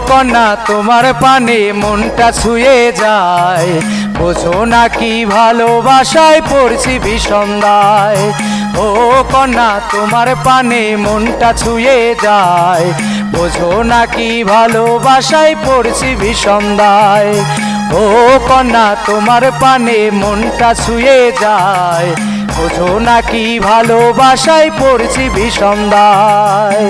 কন্যা তোমার পানে মনটা ছুঁয়ে যায়, বোঝো না কি ভালোবাসায় পড়ছি ভীষণ দায়। ও কন্যা তোমার পানে মনটা ছুঁয়ে যায়, বোঝো না কি ভালোবাসায় পড়ছি ভীষণ দায়। ও কন্যা তোমার পানে মনটা ছুঁয়ে যায়, বোঝো না কি ভালোবাসায় পড়ছি ভীষণ দায়।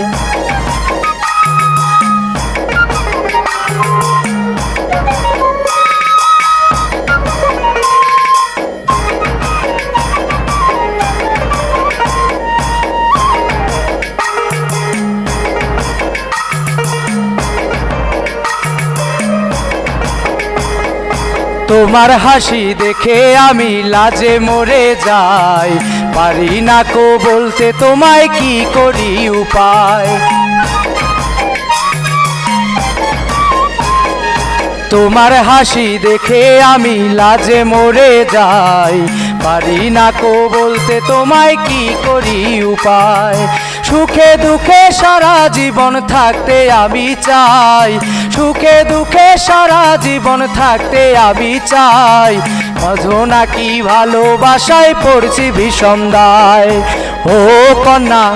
তোমার হাসি দেখে আমি লাজে মরে যাই, পারি না কো বলতে তোমায় কি করি উপায়। তোমার হাসি দেখে আমি লাজে মরে যাই, পারি না কো বলতে তোমায় কি করি উপায়। সুখে দুঃখে সারা জীবন থাকতে আমি চাই, সুখে দুঃখে সারা জীবন থাকতে আমি চাই, বোঝো না কি ভালোবাসায় পড়ছি ভীষণ দায়। ও কন্যা,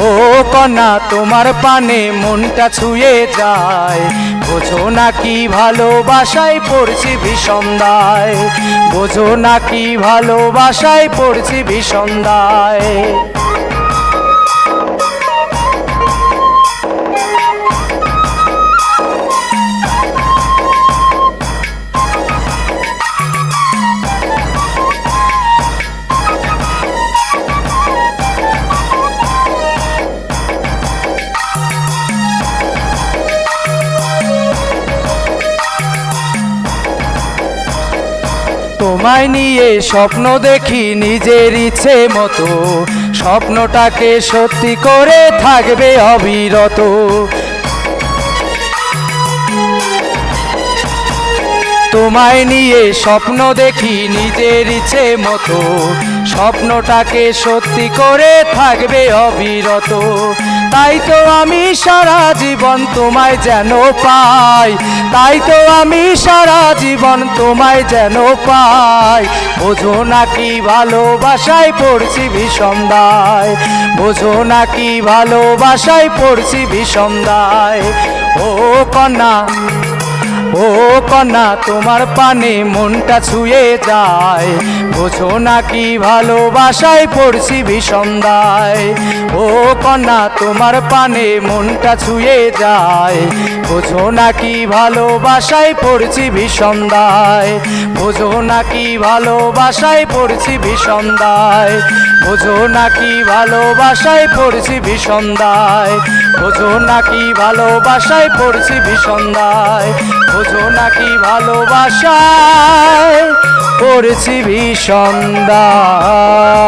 ও কন্যা তোমার পানে মনটা ছুঁয়ে যায়, বোঝো না কি ভালোবাসায় পড়ছি ভীষণ দায়, বোঝো না কি ভালোবাসায় পড়ছি ভীষণ দায়। তোমায় নিয়ে স্বপ্ন দেখি নিজের ইচ্ছে মতো, স্বপ্নটাকে সত্যি করে থাকবে অবিরত। তোমায় নিয়ে স্বপ্ন দেখি নিজের ইচ্ছে মতো, স্বপ্নটাকে সত্যি করে থাকবে অবিরত। তাই তো আমি সারা জীবন তোমায় যেন পাই, তাই তো আমি সারা জীবন তোমায় যেন পাই, বোঝো না কি ভালোবাসায় পড়ছি ভীষণ দায়, বোঝো না কি ভালোবাসায় পড়ছি ভীষণ দায়। ও কন্যা, ও কন্যা তোমার পানে মনটা ছুঁয়ে যায়, বোঝো না কি ভালোবাসায় পড়ছি ভীষণ দায়। ও কন্যা তোমার পানে মনটা ছুঁয়ে যায়, বোঝো না কি ভালোবাসায় পড়ছি ভীষণ দায়, বোঝো না কি ভালোবাসায় পড়ছি ভীষণ দায়, বোঝো না কি ভালোবাসায় পড়ছি ভীষণ দায়, বোঝো না কি ভালোবাসায় পড়ছি ভীষণ দায়, বোঝো না কি ভালোবাসায় পড়ছি ভীষণ দায়।